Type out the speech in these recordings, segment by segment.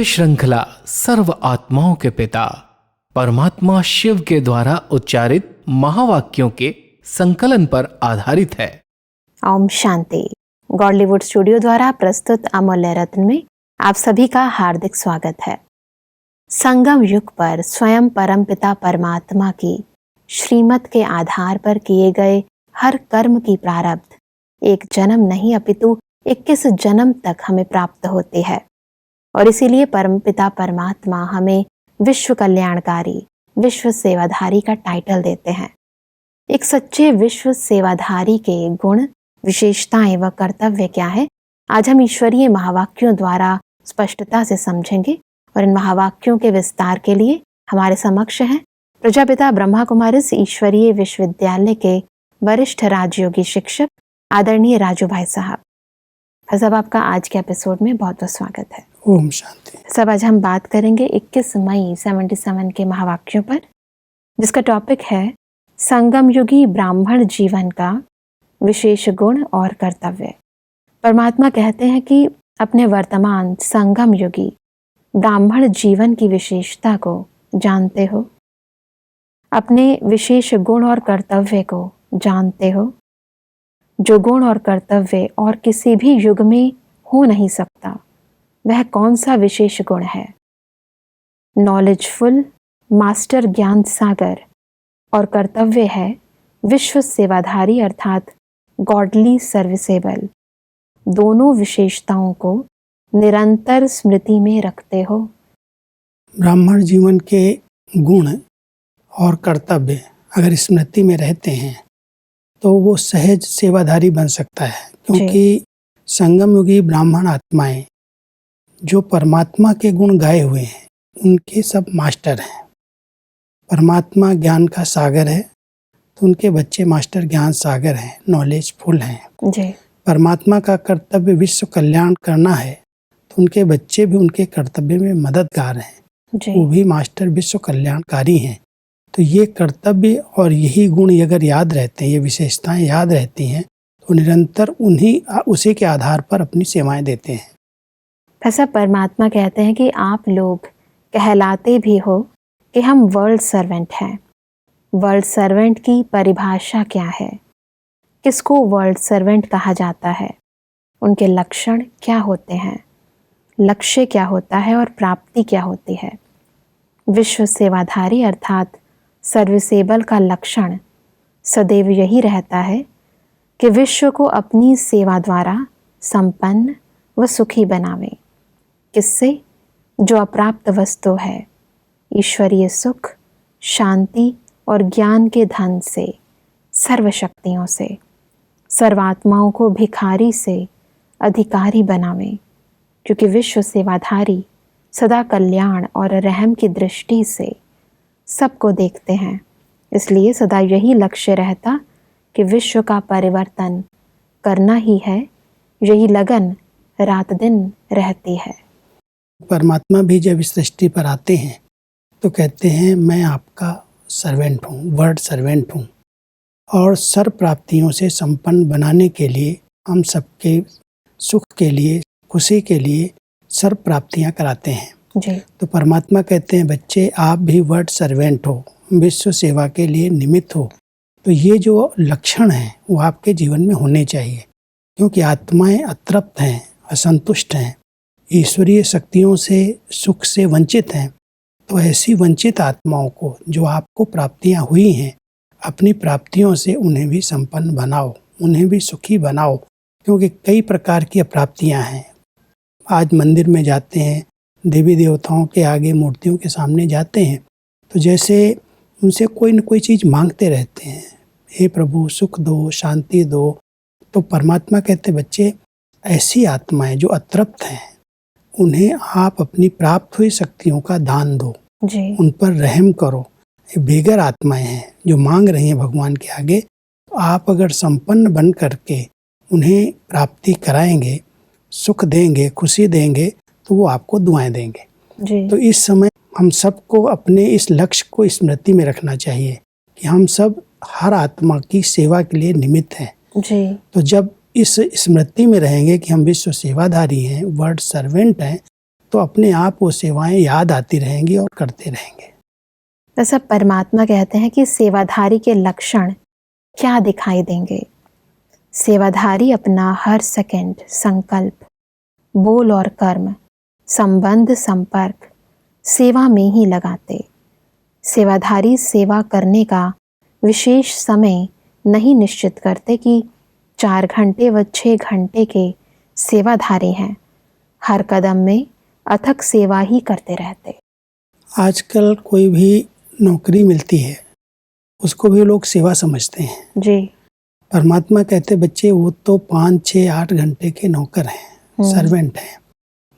श्रृंखला सर्व आत्माओं के पिता परमात्मा शिव के द्वारा उच्चारित महावाक्यों के संकलन पर आधारित है। ओम शांति। गॉडलीवुड स्टूडियो द्वारा प्रस्तुत अमूल्य रत्न में आप सभी का हार्दिक स्वागत है। संगम युग पर स्वयं परमपिता परमात्मा की श्रीमत के आधार पर किए गए हर कर्म की प्रारब्ध एक जन्म नहीं अपितु 21 जन्म तक हमें प्राप्त होती है, और इसीलिए परमपिता परमात्मा हमें विश्व कल्याणकारी, विश्व सेवाधारी का टाइटल देते हैं। एक सच्चे विश्व सेवाधारी के गुण, विशेषताएं व कर्तव्य क्या है, आज हम ईश्वरीय महावाक्यों द्वारा स्पष्टता से समझेंगे। और इन महावाक्यों के विस्तार के लिए हमारे समक्ष हैं प्रजापिता ब्रह्मा कुमारिस ईश्वरीय विश्वविद्यालय के वरिष्ठ राजयोगी शिक्षक आदरणीय राजू भाई साहब। सब आपका आज के एपिसोड में बहुत बहुत स्वागत है। ओम शांति। सब आज हम बात करेंगे 21 मई 77 के महावाक्यों पर, जिसका टॉपिक है संगम युगी ब्राह्मण जीवन का विशेष गुण और कर्तव्य। परमात्मा कहते हैं कि अपने वर्तमान संगम युगी ब्राह्मण जीवन की विशेषता को जानते हो, अपने विशेष गुण और कर्तव्य को जानते हो, जो गुण और कर्तव्य और किसी भी युग में हो नहीं सकता। वह कौन सा विशेष गुण है? नॉलेजफुल मास्टर ज्ञान सागर, और कर्तव्य है विश्व सेवाधारी अर्थात गॉडली सर्विसेबल। दोनों विशेषताओं को निरंतर स्मृति में रखते हो। ब्राह्मण जीवन के गुण और कर्तव्य अगर स्मृति में रहते हैं तो वो सहज सेवाधारी बन सकता है, क्योंकि संगम युगी ब्राह्मण आत्माएं जो परमात्मा के गुण गाए हुए हैं उनके सब मास्टर हैं। परमात्मा ज्ञान का सागर है तो उनके बच्चे मास्टर ज्ञान सागर हैं, नॉलेजफुल हैं जी। परमात्मा का कर्तव्य विश्व कल्याण करना है तो उनके बच्चे भी उनके कर्तव्य में मददगार हैं जी। वो भी मास्टर विश्व कल्याणकारी हैं। तो ये कर्तव्य और यही गुण अगर याद रहते हैं, ये विशेषताएं याद रहती हैं, तो निरंतर उसी के आधार पर अपनी सेवाएं देते हैं। ऐसा परमात्मा कहते हैं कि आप लोग कहलाते भी हो कि हम वर्ल्ड सर्वेंट हैं। वर्ल्ड सर्वेंट की परिभाषा क्या है? किसको वर्ल्ड सर्वेंट कहा जाता है? उनके लक्षण क्या होते हैं? लक्ष्य क्या होता है और प्राप्ति क्या होती है? विश्व सेवाधारी अर्थात सर्विसेबल का लक्षण सदैव यही रहता है कि विश्व को अपनी सेवा द्वारा संपन्न व सुखी बनावे। किससे? जो अप्राप्त वस्तु है, ईश्वरीय सुख, शांति और ज्ञान के धन से, सर्वशक्तियों से, सर्वात्माओं को भिखारी से अधिकारी बनावे। क्योंकि विश्व सेवाधारी सदा कल्याण और रहम की दृष्टि से सबको देखते हैं, इसलिए सदा यही लक्ष्य रहता कि विश्व का परिवर्तन करना ही है। यही लगन रात दिन रहती है। परमात्मा भी जब इस सृष्टि पर आते हैं तो कहते हैं मैं आपका सर्वेंट हूँ, वर्ड सर्वेंट हूँ, और सर्व प्राप्तियों से संपन्न बनाने के लिए, हम सबके सुख के लिए, खुशी के लिए सर्व प्राप्तियाँ कराते हैं जी। तो परमात्मा कहते हैं बच्चे आप भी वर्ड सर्वेंट हो, विश्व सेवा के लिए निमित्त हो। तो ये जो लक्षण हैं वो आपके जीवन में होने चाहिए, क्योंकि आत्माएं अतृप्त हैं, असंतुष्ट हैं, ईश्वरीय शक्तियों से, सुख से वंचित हैं। तो ऐसी वंचित आत्माओं को, जो आपको प्राप्तियां हुई हैं, अपनी प्राप्तियों से उन्हें भी संपन्न बनाओ, उन्हें भी सुखी बनाओ। क्योंकि कई प्रकार की प्राप्तियां हैं। आज मंदिर में जाते हैं, देवी देवताओं के आगे मूर्तियों के सामने जाते हैं, तो जैसे उनसे कोई न कोई चीज़ मांगते रहते हैं, हे प्रभु सुख दो, शांति दो। तो परमात्मा कहते बच्चे ऐसी आत्माएं जो अतृप्त हैं उन्हें आप अपनी प्राप्त हुई शक्तियों का दान दो जी। उन पर रहम करो। ये बेगर आत्माएं हैं जो मांग रही हैं भगवान के आगे, तो आप अगर संपन्न बन करके उन्हें प्राप्ति कराएंगे, सुख देंगे, खुशी देंगे, तो वो आपको दुआएं देंगे जी। तो इस समय हम सबको अपने इस लक्ष्य को स्मृति में रखना चाहिए कि हम सब हर आत्मा की सेवा के लिए निमित्त हैं जी। तो जब इस स्मृति में रहेंगे कि हम विश्व सेवाधारी हैं, वर्ड सर्वेंट हैं, तो अपने आप वो सेवाएं याद आती रहेंगी और करते रहेंगे। वैसे परमात्मा कहते हैं कि सेवाधारी के लक्षण क्या दिखाई देंगे। सेवाधारी अपना हर सेकंड संकल्प, बोल और कर्म, संबंध, संपर्क सेवा में ही लगाते। सेवाधारी सेवा करने का विशेष समय नहीं निश्चित करते कि 4 घंटे व 6 घंटे के सेवाधारी हैं। हर कदम में अथक सेवा ही करते रहते। आजकल कोई भी नौकरी मिलती है उसको भी लोग सेवा समझते हैं। जी। परमात्मा कहते बच्चे वो तो 5, 6, 8 घंटे के नौकर हैं, सर्वेंट हैं,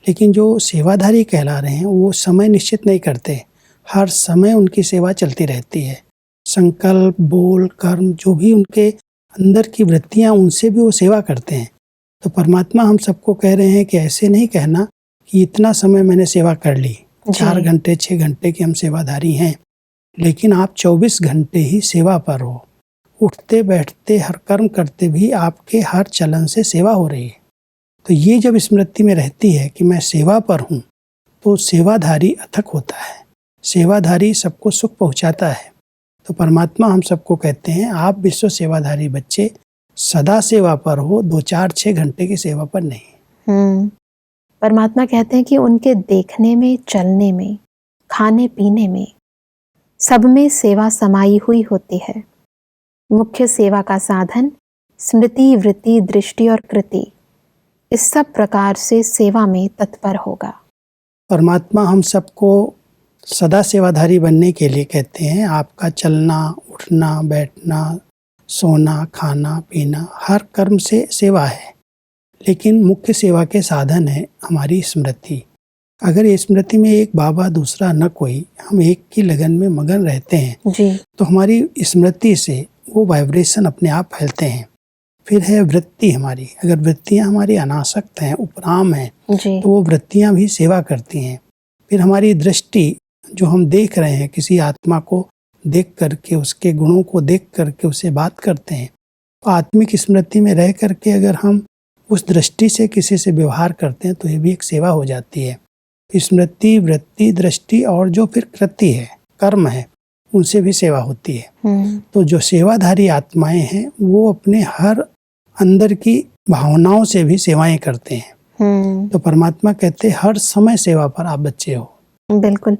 लेकिन जो सेवाधारी कहला रहे हैं वो समय निश्चित नहीं करते। हर समय उनकी सेवा चलती रहती है। संकल्प, बोल, कर्म, जो भी उनके अंदर की वृत्तियां, उनसे भी वो सेवा करते हैं। तो परमात्मा हम सबको कह रहे हैं कि ऐसे नहीं कहना कि इतना समय मैंने सेवा कर ली, 4 घंटे 6 घंटे के हम सेवाधारी हैं, लेकिन आप 24 घंटे ही सेवा पर हो। उठते बैठते हर कर्म करते भी आपके हर चलन से सेवा हो रही है। तो ये जब स्मृति में रहती है कि मैं सेवा पर हूँ, तो सेवाधारी अथक होता है, सेवाधारी सबको सुख पहुँचाता है। तो परमात्मा हम सबको कहते हैं आप विश्व सेवाधारी बच्चे सदा सेवा पर हो, 2, 4, 6 घंटे की सेवा पर नहीं। परमात्मा कहते हैं कि उनके देखने में, चलने में, खाने पीने में, सब में सेवा समाई हुई होती है। मुख्य सेवा का साधन स्मृति, वृत्ति, दृष्टि और कृति, इस सब प्रकार से सेवा में तत्पर होगा। परमात्मा हम सबको सदा सेवाधारी बनने के लिए कहते हैं आपका चलना, उठना, बैठना, सोना, खाना, पीना, हर कर्म से सेवा है, लेकिन मुख्य सेवा के साधन है हमारी स्मृति। अगर ये स्मृति में एक बाबा दूसरा न कोई, हम एक की लगन में मगन रहते हैं जी। तो हमारी स्मृति से वो वाइब्रेशन अपने आप फैलते हैं। फिर है वृत्ति हमारी, अगर वृत्तियाँ हमारी अनासक्त हैं, उपराम हैं, तो वो वृत्तियाँ भी सेवा करती हैं। फिर हमारी दृष्टि, जो हम देख रहे हैं, किसी आत्मा को देख करके, उसके गुणों को देख करके उससे बात करते हैं, तो आत्मिक स्मृति में रह करके अगर हम उस दृष्टि से किसी से व्यवहार करते हैं तो ये भी एक सेवा हो जाती है। स्मृति, वृत्ति, दृष्टि और जो फिर कृति है, कर्म है, उनसे भी सेवा होती है। तो जो सेवाधारी आत्माएं हैं वो अपने हर अंदर की भावनाओं से भी सेवाएं करते हैं। तो परमात्मा कहते हैं हर समय सेवा पर आप बच्चे हो। बिल्कुल।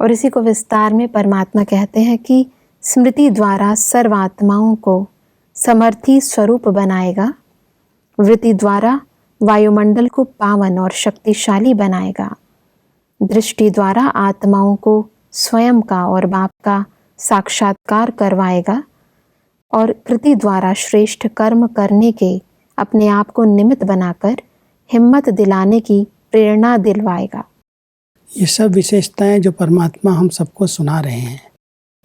और इसी को विस्तार में परमात्मा कहते हैं कि स्मृति द्वारा सर्वात्माओं को समर्थी स्वरूप बनाएगा, वृत्ति द्वारा वायुमंडल को पावन और शक्तिशाली बनाएगा, दृष्टि द्वारा आत्माओं को स्वयं का और बाप का साक्षात्कार करवाएगा, और कृति द्वारा श्रेष्ठ कर्म करने के अपने आप को निमित्त बनाकर हिम्मत दिलाने की प्रेरणा दिलवाएगा। ये सब विशेषताएं जो परमात्मा हम सबको सुना रहे हैं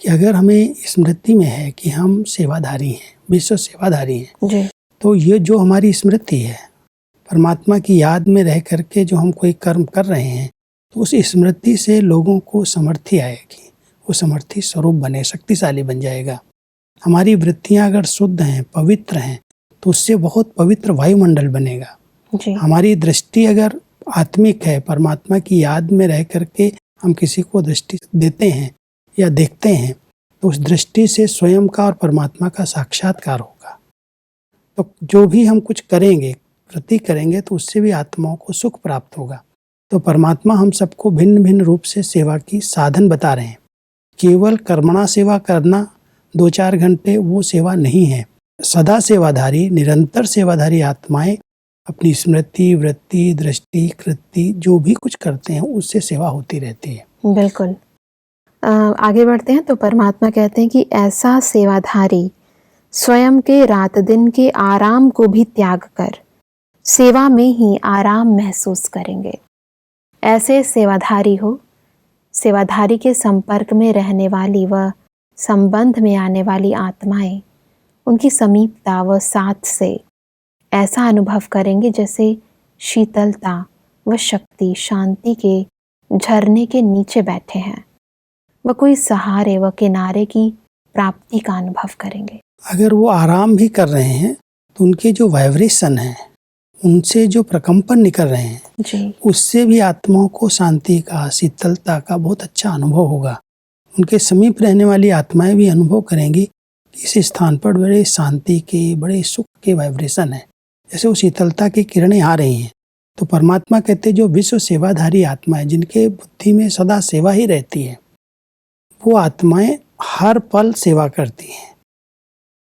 कि अगर हमें स्मृति में है कि हम सेवाधारी हैं, विश्व सेवाधारी हैं जी। तो ये जो हमारी स्मृति है, परमात्मा की याद में रह करके जो हम कोई कर्म कर रहे हैं, तो उस स्मृति से लोगों को समर्थी आएगी, वो समर्थी स्वरूप बने, शक्तिशाली बन जाएगा। हमारी वृत्तियां अगर शुद्ध हैं, पवित्र हैं, तो उससे बहुत पवित्र वायुमंडल बनेगा। जी। हमारी दृष्टि अगर आत्मिक है, परमात्मा की याद में रह करके हम किसी को दृष्टि देते हैं या देखते हैं, तो उस दृष्टि से स्वयं का और परमात्मा का साक्षात्कार होगा। तो जो भी हम कुछ करेंगे, वृत्ति करेंगे, तो उससे भी आत्माओं को सुख प्राप्त होगा। तो परमात्मा हम सबको भिन्न भिन्न रूप से सेवा की साधन बता रहे हैं। केवल कर्मणा सेवा करना 2-4 घंटे वो सेवा नहीं है। सदा सेवाधारी, निरंतर सेवाधारी आत्माएं अपनी स्मृति, वृत्ति, दृष्टि, कृति जो भी कुछ करते हैं उससे सेवा होती रहती है। बिल्कुल। आगे बढ़ते हैं तो परमात्मा कहते हैं कि ऐसा सेवाधारी स्वयं के रात दिन के आराम को भी त्याग कर सेवा में ही आराम महसूस करेंगे। ऐसे सेवाधारी हो, सेवाधारी के संपर्क में रहने वाली व संबंध में आने वाली आत्माएं उनकी समीपता व साथ से ऐसा अनुभव करेंगे जैसे शीतलता व शक्ति, शांति के झरने के नीचे बैठे हैं, व कोई सहारे व किनारे की प्राप्ति का अनुभव करेंगे। अगर वो आराम भी कर रहे हैं तो उनके जो वाइब्रेशन है उनसे जो प्रकंपन निकल रहे हैं जी। उससे भी आत्माओं को शांति का, शीतलता का बहुत अच्छा अनुभव होगा। उनके समीप रहने वाली आत्माएं भी अनुभव करेंगी कि इस स्थान पर बड़े शांति के, बड़े सुख के वाइब्रेशन है। जैसे वो शीतलता की किरणें आ रही हैं, तो परमात्मा कहते हैं जो विश्व सेवाधारी आत्मा है, जिनके बुद्धि में सदा सेवा ही रहती है, वो आत्माएं हर पल सेवा करती हैं।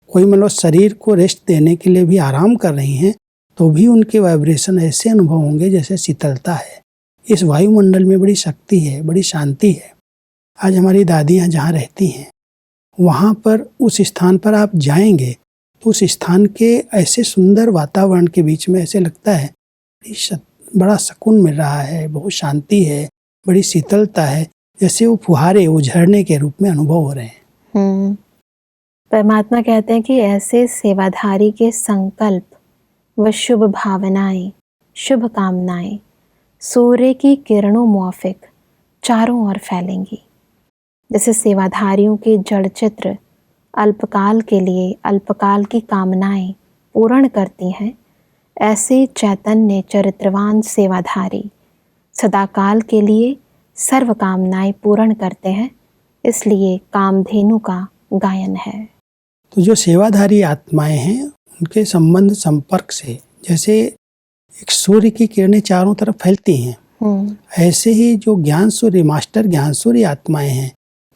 कोई मतलब शरीर को रेस्ट देने के लिए भी आराम कर रही हैं, तो भी उनके वाइब्रेशन ऐसे अनुभव होंगे जैसे शीतलता है। इस वायुमंडल में बड़ी शक्ति है, बड़ी शांति है। आज हमारी दादियाँ जहाँ रहती हैं, वहाँ पर उस स्थान पर आप जाएंगे तो उस स्थान के ऐसे सुंदर वातावरण के बीच में ऐसे लगता है बड़ा सुकून मिल रहा है, बहुत शांति है, बड़ी शीतलता है, जैसे वो फुहारे, वो झरने के रूप में अनुभव हो रहे हैं। परमात्मा कहते हैं कि ऐसे सेवाधारी के संकल्प व शुभ भावनाएं, शुभ कामनाएं सूर्य की किरणों मुआफिक चारों ओर फैलेंगी। जैसे सेवाधारियों के जड़ चित्र अल्पकाल के लिए अल्पकाल की कामनाएं पूर्ण करती हैं, ऐसे चैतन्य चरित्रवान सेवाधारी सदाकाल के लिए सर्व कामनाएं पूर्ण करते हैं। इसलिए कामधेनु का गायन है। तो जो सेवाधारी आत्माएं हैं, उनके संबंध संपर्क से जैसे एक सूर्य की किरणें चारों तरफ फैलती हैं, ऐसे ही जो ज्ञान सूर्य, मास्टर ज्ञान सूर्य आत्माएं हैं,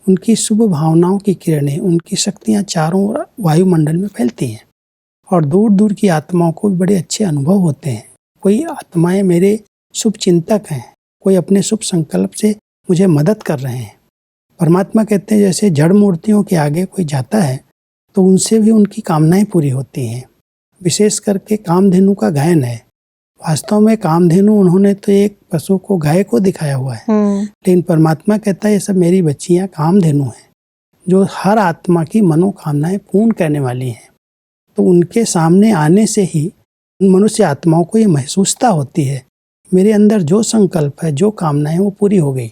उनकी शुभ भावनाओं की किरणें, उनकी शक्तियां चारों ओर वायुमंडल में फैलती हैं और दूर दूर की आत्माओं को भी बड़े अच्छे अनुभव होते हैं। कोई आत्माएं मेरे शुभ चिंतक हैं, कोई अपने शुभ संकल्प से मुझे मदद कर रहे हैं। परमात्मा कहते हैं जैसे जड़ मूर्तियों के आगे कोई जाता है तो उनसे भी उनकी कामनाएं पूरी होती हैं। विशेष करके कामधेनु का गायन है। वास्तव में कामधेनु उन्होंने तो एक पशु को, गाय को दिखाया हुआ है, लेकिन परमात्मा कहता है ये सब मेरी बच्चियां कामधेनु हैं, जो हर आत्मा की मनोकामनाएं पूर्ण करने वाली हैं। तो उनके सामने आने से ही मनुष्य आत्माओं को ये महसूसता होती है, मेरे अंदर जो संकल्प है, जो कामनाएं, वो पूरी हो गई।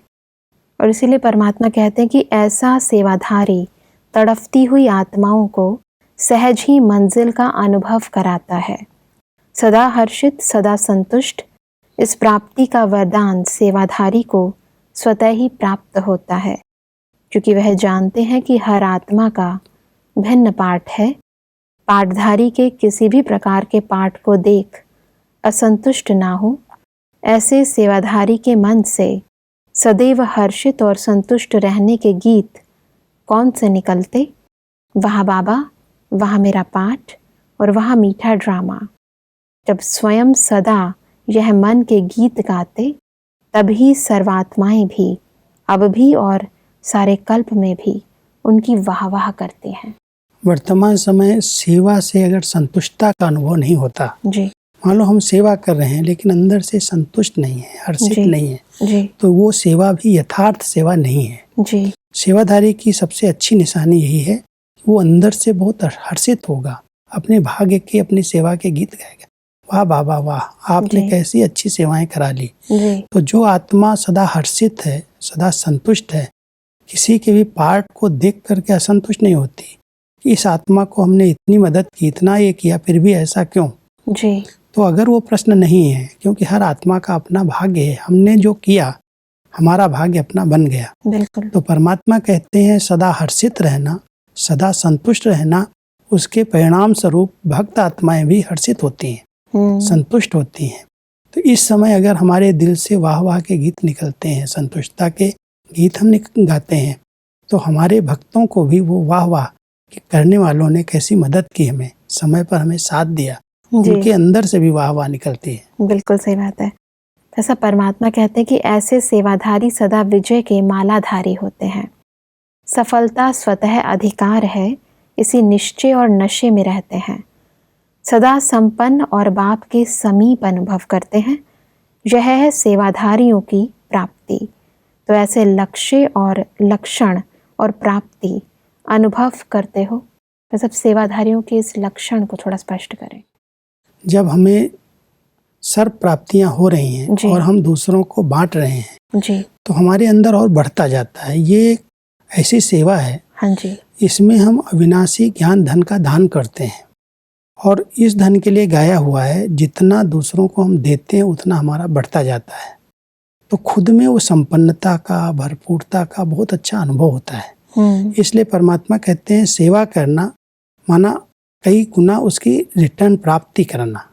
और इसीलिए परमात्मा कहते हैं कि ऐसा सेवाधारी तड़फती हुई आत्माओं को सहज ही मंजिल का अनुभव कराता है। सदा हर्षित, सदा संतुष्ट, इस प्राप्ति का वरदान सेवाधारी को स्वतः ही प्राप्त होता है, क्योंकि वह जानते हैं कि हर आत्मा का भिन्न पाठ है। पाठधारी के किसी भी प्रकार के पाठ को देख असंतुष्ट ना हो। ऐसे सेवाधारी के मन से सदैव हर्षित और संतुष्ट रहने के गीत कौन से निकलते? वाह बाबा, वाह मेरा पाठ और वाह मीठा ड्रामा। जब स्वयं सदा यह मन के गीत गाते, तभी सर्वात्माएं भी अब भी और सारे कल्प में भी उनकी वाह वाह करते हैं। वर्तमान समय सेवा से अगर संतुष्टता का अनुभव नहीं होता जी, मान लो हम सेवा कर रहे हैं लेकिन अंदर से संतुष्ट नहीं है, हर्षित नहीं है, जी, तो वो सेवा भी यथार्थ सेवा नहीं है। जी, सेवाधारी की सबसे अच्छी निशानी यही है कि वो अंदर से बहुत हर्षित होगा, अपने भाग्य के, अपनी सेवा के गीत गाएगा। वाह बाबा वाह, आपने कैसी अच्छी सेवाएं करा ली। तो जो आत्मा सदा हर्षित है, सदा संतुष्ट है, किसी के भी पाठ को देख करके असंतुष्ट नहीं होती कि इस आत्मा को हमने इतनी मदद की, इतना ये किया, फिर भी ऐसा क्यों। जी, तो अगर वो प्रश्न नहीं है, क्योंकि हर आत्मा का अपना भाग्य है, हमने जो किया हमारा भाग्य अपना बन गया। बिल्कुल। तो परमात्मा कहते हैं सदा हर्षित रहना, सदा संतुष्ट रहना, उसके परिणाम स्वरूप भक्त आत्माएं भी हर्षित होती हैं, संतुष्ट होती हैं। तो इस समय अगर हमारे दिल से वाह वाह के गीत निकलते हैं, संतुष्टता के गीत हम गाते हैं, तो हमारे भक्तों को भी वो वाह वाह कि करने वालों ने कैसी मदद की, हमें समय पर हमें साथ दिया, उनके अंदर से भी वाह वाह निकलती है। बिल्कुल सही बात है। ऐसा परमात्मा कहते हैं कि ऐसे सेवाधारी सदा विजय के मालाधारी होते हैं। सफलता स्वतः अधिकार है, इसी निश्चय और नशे में रहते हैं। सदा संपन्न और बाप के समीप अनुभव करते हैं। यह है सेवाधारियों की प्राप्ति। तो ऐसे लक्ष्य और लक्षण और प्राप्ति अनुभव करते हो, तो सब सेवाधारियों के इस लक्षण को थोड़ा स्पष्ट करें। जब हमें सर्व प्राप्तियां हो रही हैं और हम दूसरों को बांट रहे हैं जी, तो हमारे अंदर और बढ़ता जाता है। ये ऐसी सेवा है, हाँ जी, इसमें हम अविनाशी ज्ञान धन का दान करते हैं। और इस धन के लिए गाया हुआ है, जितना दूसरों को हम देते हैं उतना हमारा बढ़ता जाता है। तो खुद में वो संपन्नता का, भरपूरता का बहुत अच्छा अनुभव होता है। इसलिए परमात्मा कहते हैं सेवा करना माना कई गुना उसकी रिटर्न प्राप्ति करना।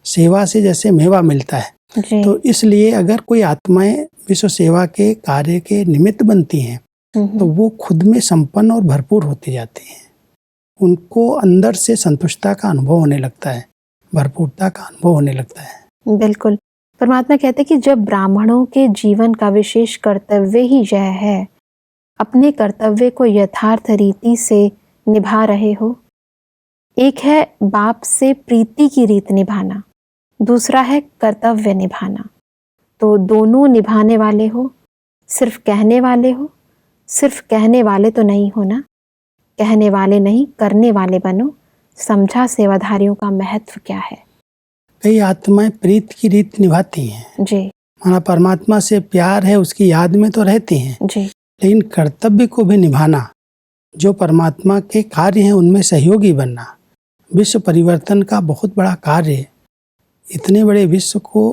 सेवा से जैसे मेवा मिलता है, तो इसलिए अगर कोई आत्माएं विश्व सेवा के कार्य के निमित्त बनती हैं तो वो खुद में संपन्न और भरपूर होती जाती हैं। उनको अंदर से संतुष्टता का अनुभव होने लगता है, भरपूरता का अनुभव होने लगता है। बिल्कुल। परमात्मा कहते हैं कि जब ब्राह्मणों के जीवन का विशेष कर्तव्य ही यह है, अपने कर्तव्य को यथार्थ रीति से निभा रहे हो। एक है बाप से प्रीति की रीत निभाना, दूसरा है कर्तव्य निभाना। तो दोनों निभाने वाले हो, सिर्फ कहने वाले हो। सिर्फ कहने वाले तो नहीं हो ना, कहने वाले नहीं करने वाले बनो। समझा सेवाधारियों का महत्व क्या है। कई आत्माएं प्रीत की रीत निभाती हैं जी। हमारा परमात्मा से प्यार है, उसकी याद में तो रहती हैं जी। लेकिन कर्तव्य को भी निभाना, जो परमात्मा के कार्य हैं उनमें सहयोगी बनना, विश्व परिवर्तन का बहुत बड़ा कार्य। इतने बड़े विश्व को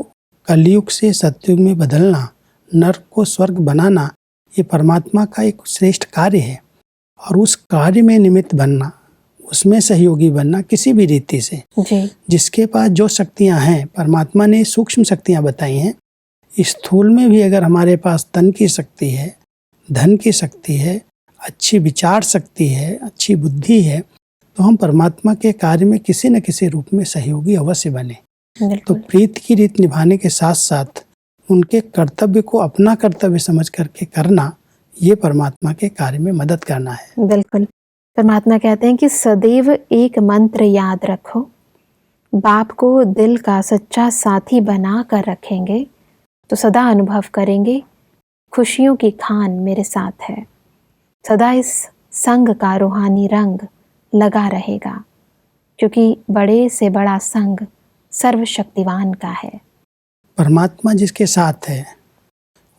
कलयुग से सतयुग में बदलना, नरक को स्वर्ग बनाना, ये परमात्मा का एक श्रेष्ठ कार्य है। और उस कार्य में निमित्त बनना, उसमें सहयोगी बनना किसी भी रीति से। जी। जिसके पास जो शक्तियां हैं, परमात्मा ने सूक्ष्म शक्तियां बताई हैं। स्थूल में भी अगर हमारे पास तन की शक्ति है, धन की शक्ति है, अच्छी विचार शक्ति है, अच्छी बुद्धि है, तो हम परमात्मा के कार्य में किसी न किसी रूप में सहयोगी अवश्य बने। तो प्रीत की रीत निभाने के साथ साथ उनके कर्तव्य को अपना कर्तव्य समझ करके करना, ये परमात्मा के कार्य में मदद करना है। बिल्कुल। परमात्मा कहते हैं कि सदैव एक मंत्र याद रखो, बाप को दिल का सच्चा साथी बना कर रखेंगे तो सदा अनुभव करेंगे खुशियों की खान मेरे साथ है। सदा इस संग का रूहानी रंग लगा रहेगा, क्योंकि बड़े से बड़ा संग सर्वशक्तिवान का है। परमात्मा जिसके साथ है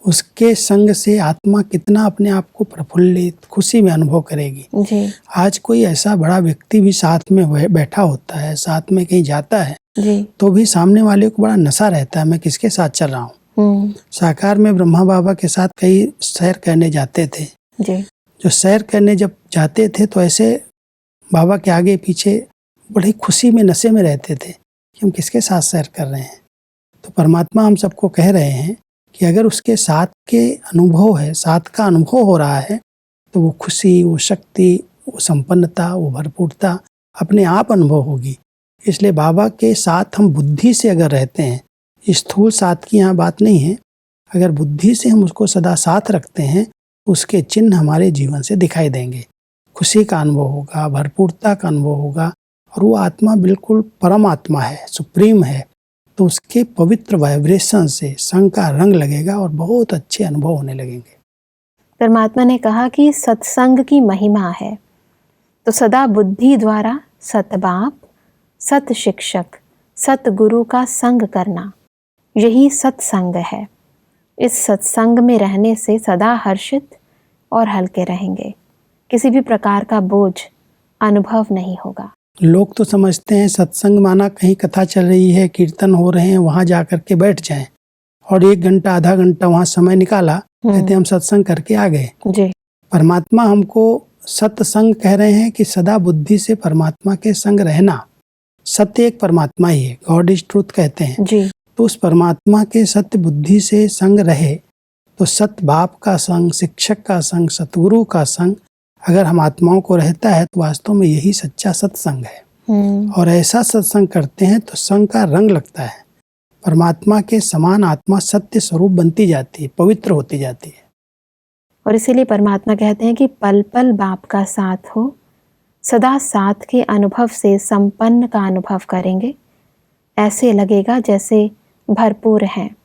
उसके संग से आत्मा कितना अपने आप को प्रफुल्लित, खुशी में अनुभव करेगी। जी। आज कोई ऐसा बड़ा व्यक्ति भी साथ में बैठा होता है, साथ में कहीं जाता है, जी। तो भी सामने वाले को बड़ा नशा रहता है, मैं किसके साथ चल रहा हूँ। साकार में ब्रह्मा बाबा के साथ कई सैर करने जाते थे। जी। जो सैर करने जब जाते थे तो ऐसे बाबा के आगे पीछे बड़ी खुशी में, नशे में रहते थे कि हम किसके साथ सैर कर रहे हैं। तो परमात्मा हम सबको कह रहे हैं कि अगर उसके साथ के अनुभव है, साथ का अनुभव हो रहा है, तो वो खुशी, वो शक्ति, वो संपन्नता, वो भरपूरता अपने आप अनुभव होगी। इसलिए बाबा के साथ हम बुद्धि से अगर रहते हैं, स्थूल साथ की यहाँ बात नहीं है, अगर बुद्धि से हम उसको सदा साथ रखते हैं, उसके चिन्ह हमारे जीवन से दिखाई देंगे। खुशी का अनुभव होगा, भरपूरता का अनुभव होगा, और वो आत्मा बिल्कुल परम आत्मा है, सुप्रीम है। तो उसके पवित्र वाइब्रेशन से संग का रंग लगेगा और बहुत अच्छे अनुभव होने लगेंगे। परमात्मा ने कहा कि सत्संग की महिमा है, तो सदा बुद्धि द्वारा सतबाप, सत शिक्षक, सतगुरु का संग करना, यही सत्संग है। इस सत्संग में रहने से सदा हर्षित और हल्के रहेंगे, किसी भी प्रकार का बोझ अनुभव नहीं होगा। लोग तो समझते हैं सत्संग माना कहीं कथा चल रही है, कीर्तन हो रहे हैं, वहां जाकर के बैठ जाएं और 1 घंटा आधा घंटा वहां समय निकाला, कहते हम सत्संग करके आ गए। जी। परमात्मा हमको सत्संग कह रहे हैं कि सदा बुद्धि से परमात्मा के संग रहना। सत्य एक परमात्मा ही है, गॉड इज ट्रूथ कहते हैं। जी। तो उस परमात्मा के सत्य बुद्धि से संग रहे तो सत्य बाप का संग, शिक्षक का संग, सतगुरु का संग अगर हम आत्माओं को रहता है तो वास्तव में यही सच्चा सत्संग है। और ऐसा सत्संग करते हैं तो संग का रंग लगता है, परमात्मा के समान आत्मा सत्य स्वरूप बनती जाती है, पवित्र होती जाती है। और इसीलिए परमात्मा कहते हैं कि पल पल बाप का साथ हो, सदा साथ के अनुभव से संपन्न का अनुभव करेंगे। ऐसे लगेगा जैसे भरपूर हैं।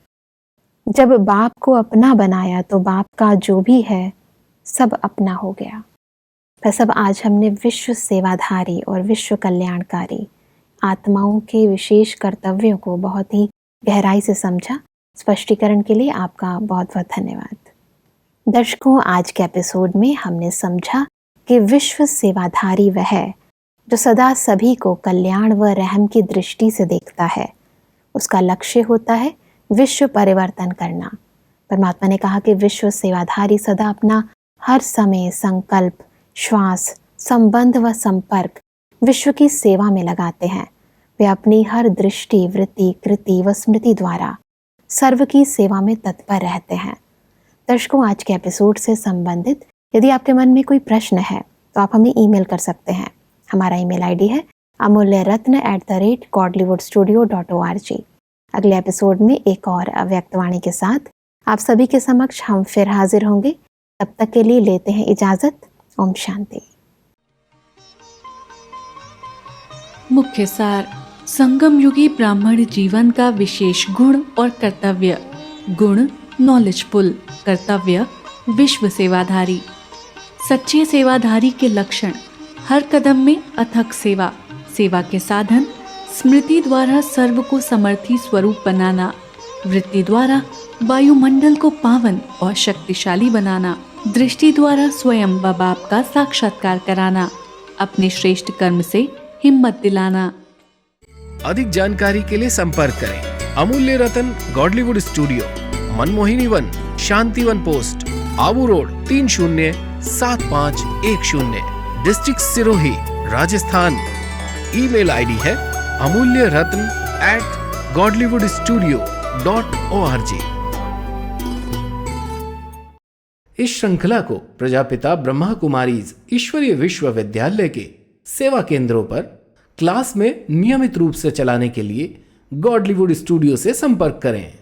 जब बाप को अपना बनाया तो बाप का जो भी है सब अपना हो गया। वह सब आज हमने विश्व सेवाधारी और विश्व कल्याणकारी आत्माओं के विशेष कर्तव्यों को बहुत ही गहराई से समझा। स्पष्टीकरण के लिए आपका बहुत बहुत धन्यवाद। दर्शकों, आज के एपिसोड में हमने समझा कि विश्व सेवाधारी वह जो सदा सभी को कल्याण व रहम की दृष्टि से देखता है। उसका लक्ष्य होता है विश्व परिवर्तन करना। परमात्मा ने कहा कि विश्व सेवाधारी सदा अपना हर समय संकल्प, श्वास, संबंध व संपर्क विश्व की सेवा में लगाते हैं। वे अपनी हर दृष्टि, वृत्ति, कृति व स्मृति द्वारा सर्व की सेवा में तत्पर रहते हैं। दर्शकों, आज के एपिसोड से संबंधित यदि आपके मन में कोई प्रश्न है तो आप हमें ईमेल कर सकते हैं। हमारा ईमेल आईडी है amulyaratna@godlywoodstudio.org। अगले एपिसोड में एक और अव्यक्तवाणी के साथ आप सभी के समक्ष हम फिर हाजिर होंगे। तब तक के लिए लेते हैं इजाजत। ओम शांति। मुख्य सार: संगम युगी ब्राह्मण जीवन का विशेष गुण और कर्तव्य। गुण नॉलेजफुल, कर्तव्य विश्व सेवाधारी। सच्चे सेवाधारी के लक्षण: हर कदम में अथक सेवा, सेवा के साधन, स्मृति द्वारा सर्व को समर्थी स्वरूप बनाना, वृत्ति द्वारा वायुमंडल को पावन और शक्तिशाली बनाना, दृष्टि द्वारा स्वयं व बाप का साक्षात्कार कराना, अपने श्रेष्ठ कर्म से हिम्मत दिलाना। अधिक जानकारी के लिए संपर्क करें Amulya Ratan Godlywood studio, Manmohini Van, Shantivan post, Abu road 307510, district Sirohi, Rajasthan. Email ID है amulyaratna@godlywoodstudio.org। इस श्रृंखला को प्रजापिता ब्रह्मा कुमारीज ईश्वरीय विश्वविद्यालय के सेवा केंद्रों पर क्लास में नियमित रूप से चलाने के लिए गॉडलीवुड स्टूडियो से संपर्क करें।